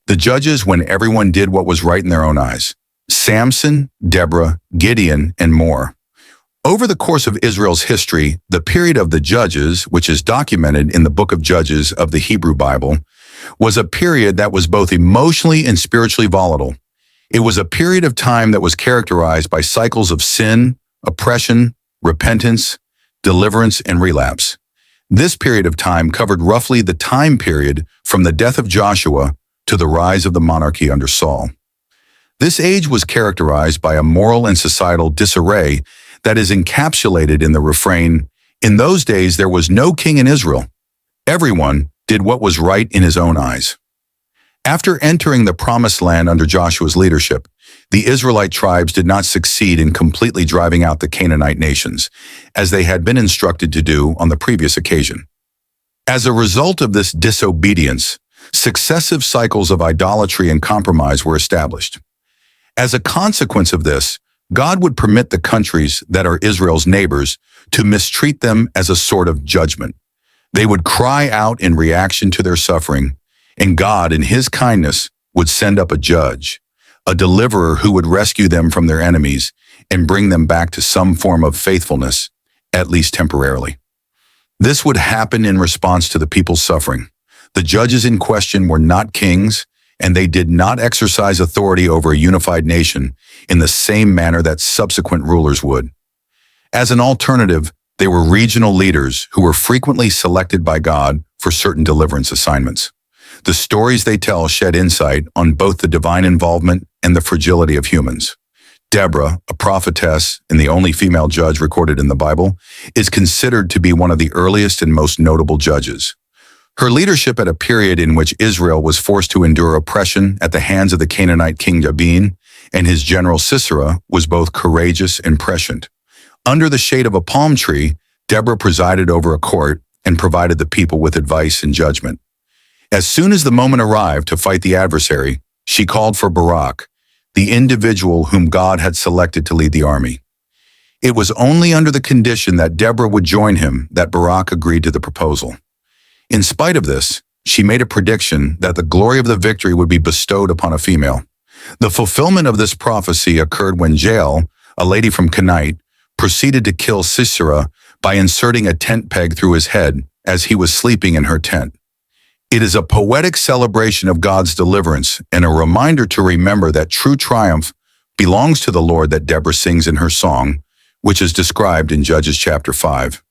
The judges when everyone did what was right in their own eyes. Samson, Deborah, Gideon, and more. Over the course of Israel's history, the period of the Judges, which is documented in the book of Judges of the Hebrew Bible, was a period that was both emotionally and spiritually volatile. It was a period of time that was characterized by cycles of sin, oppression, repentance, deliverance, and relapse. This period of time covered roughly the time period from the death of Joshua to the rise of the monarchy under Saul. This age was characterized by a moral and societal disarray that is encapsulated in the refrain, "In those days there was no king in Israel. Everyone did what was right in his own eyes." After entering the Promised Land under Joshua's leadership, the Israelite tribes did not succeed in completely driving out the Canaanite nations, as they had been instructed to do on the previous occasion. As a result of this disobedience, successive cycles of idolatry and compromise were established. As a consequence of this, God would permit the countries that are Israel's neighbors to mistreat them as a sort of judgment. They would cry out in reaction to their suffering, and God, in His kindness, would send up a judge, a deliverer who would rescue them from their enemies and bring them back to some form of faithfulness, at least temporarily. This would happen in response to the people's suffering. The judges in question were not kings, and they did not exercise authority over a unified nation in the same manner that subsequent rulers would. As an alternative, they were regional leaders who were frequently selected by God for certain deliverance assignments. The stories they tell shed insight on both the divine involvement and the fragility of humans. Deborah, a prophetess and the only female judge recorded in the Bible, is considered to be one of the earliest and most notable judges. Her leadership at a period in which Israel was forced to endure oppression at the hands of the Canaanite king Jabin and his general Sisera was both courageous and prescient. Under the shade of a palm tree, Deborah presided over a court and provided the people with advice and judgment. As soon as the moment arrived to fight the adversary, she called for Barak, the individual whom God had selected to lead the army. It was only under the condition that Deborah would join him that Barak agreed to the proposal. In spite of this, she made a prediction that the glory of the victory would be bestowed upon a female. The fulfillment of this prophecy occurred when Jael, a lady from Kenite, proceeded to kill Sisera by inserting a tent peg through his head as he was sleeping in her tent. It is a poetic celebration of God's deliverance and a reminder to remember that true triumph belongs to the Lord that Deborah sings in her song, which is described in Judges chapter 5.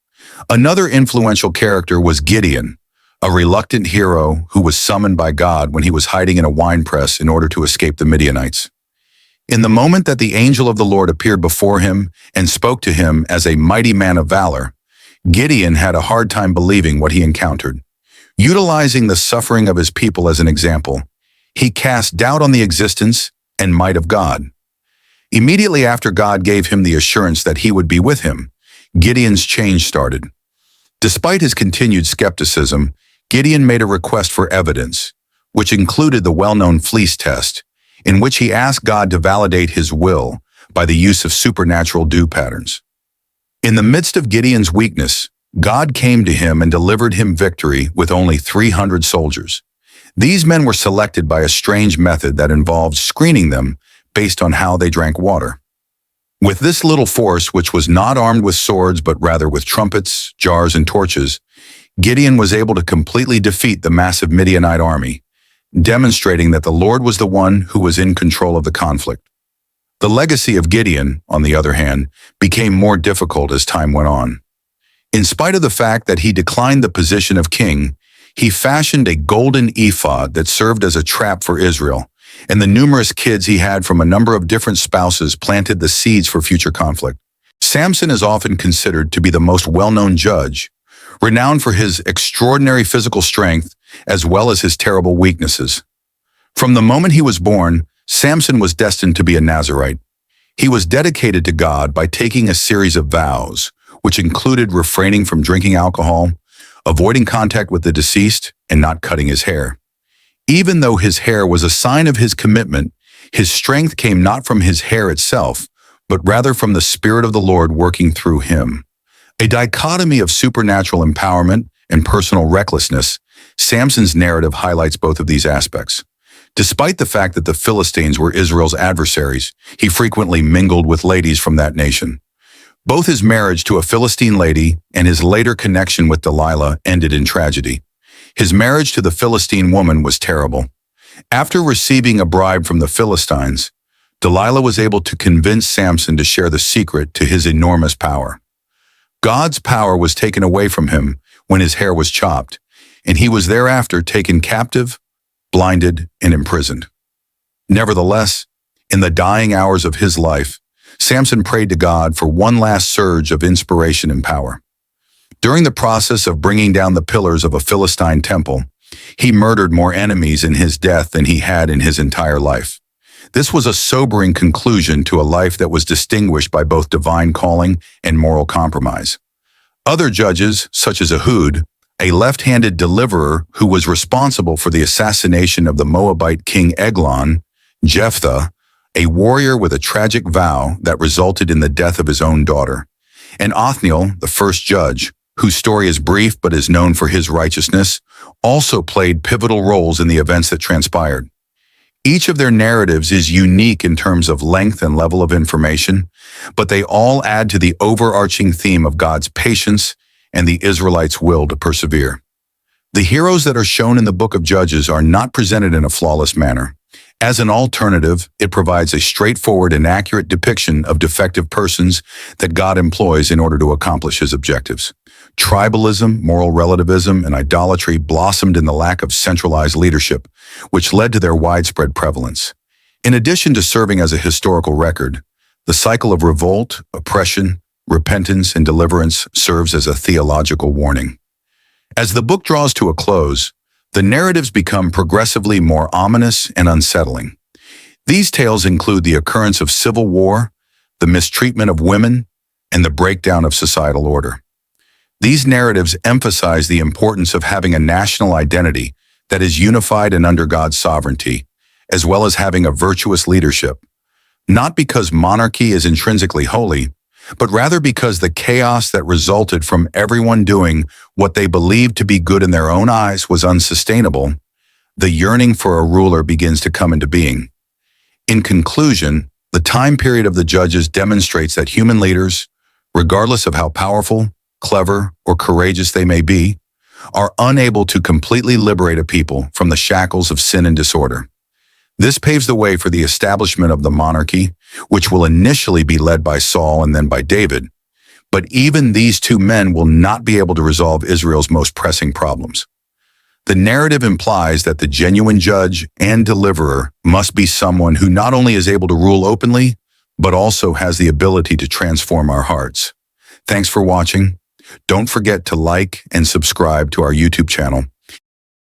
Another influential character was Gideon, a reluctant hero who was summoned by God when he was hiding in a winepress in order to escape the Midianites. In the moment that the angel of the Lord appeared before him and spoke to him as a mighty man of valor, Gideon had a hard time believing what he encountered. Utilizing the suffering of his people as an example, he cast doubt on the existence and might of God. Immediately after God gave him the assurance that he would be with him, Gideon's change started. Despite his continued skepticism, Gideon made a request for evidence, which included the well-known fleece test, in which he asked God to validate his will by the use of supernatural dew patterns. In the midst of Gideon's weakness, God came to him and delivered him victory with only 300 soldiers. These men were selected by a strange method that involved screening them based on how they drank water. With this little force, which was not armed with swords but rather with trumpets, jars, and torches, Gideon was able to completely defeat the massive Midianite army, demonstrating that the Lord was the one who was in control of the conflict. The legacy of Gideon, on the other hand, became more difficult as time went on. In spite of the fact that he declined the position of king, he fashioned a golden ephod that served as a trap for Israel, and the numerous kids he had from a number of different spouses planted the seeds for future conflict. Samson is often considered to be the most well-known judge, renowned for his extraordinary physical strength as well as his terrible weaknesses. From the moment he was born, Samson was destined to be a Nazirite. He was dedicated to God by taking a series of vows, which included refraining from drinking alcohol, avoiding contact with the deceased, and not cutting his hair. Even though his hair was a sign of his commitment, his strength came not from his hair itself, but rather from the Spirit of the Lord working through him. A dichotomy of supernatural empowerment and personal recklessness, Samson's narrative highlights both of these aspects. Despite the fact that the Philistines were Israel's adversaries, he frequently mingled with ladies from that nation. Both his marriage to a Philistine lady and his later connection with Delilah ended in tragedy. His marriage to the Philistine woman was terrible. After receiving a bribe from the Philistines, Delilah was able to convince Samson to share the secret to his enormous power. God's power was taken away from him when his hair was chopped, and he was thereafter taken captive, blinded, and imprisoned. Nevertheless, in the dying hours of his life, Samson prayed to God for one last surge of inspiration and power. During the process of bringing down the pillars of a Philistine temple, he murdered more enemies in his death than he had in his entire life. This was a sobering conclusion to a life that was distinguished by both divine calling and moral compromise. Other judges, such as Ehud, a left-handed deliverer who was responsible for the assassination of the Moabite king Eglon, Jephthah, a warrior with a tragic vow that resulted in the death of his own daughter, and Othniel, the first judge, whose story is brief but is known for his righteousness, also played pivotal roles in the events that transpired. Each of their narratives is unique in terms of length and level of information, but they all add to the overarching theme of God's patience and the Israelites' will to persevere. The heroes that are shown in the book of Judges are not presented in a flawless manner. As an alternative, it provides a straightforward and accurate depiction of defective persons that God employs in order to accomplish his objectives. Tribalism, moral relativism, and idolatry blossomed in the lack of centralized leadership, which led to their widespread prevalence. In addition to serving as a historical record, the cycle of revolt, oppression, repentance, and deliverance serves as a theological warning. As the book draws to a close, the narratives become progressively more ominous and unsettling. These tales include the occurrence of civil war, the mistreatment of women, and the breakdown of societal order. These narratives emphasize the importance of having a national identity that is unified and under God's sovereignty, as well as having a virtuous leadership, not because monarchy is intrinsically holy, but rather because the chaos that resulted from everyone doing what they believed to be good in their own eyes was unsustainable. The yearning for a ruler begins to come into being. In conclusion, the time period of the Judges demonstrates that human leaders, regardless of how powerful, clever, or courageous they may be, are unable to completely liberate a people from the shackles of sin and disorder. This paves the way for the establishment of the monarchy, which will initially be led by Saul and then by David. But even these two men will not be able to resolve Israel's most pressing problems. The narrative implies that the genuine judge and deliverer must be someone who not only is able to rule openly, but also has the ability to transform our hearts. Thanks for watching. Don't forget to like and subscribe to our YouTube channel.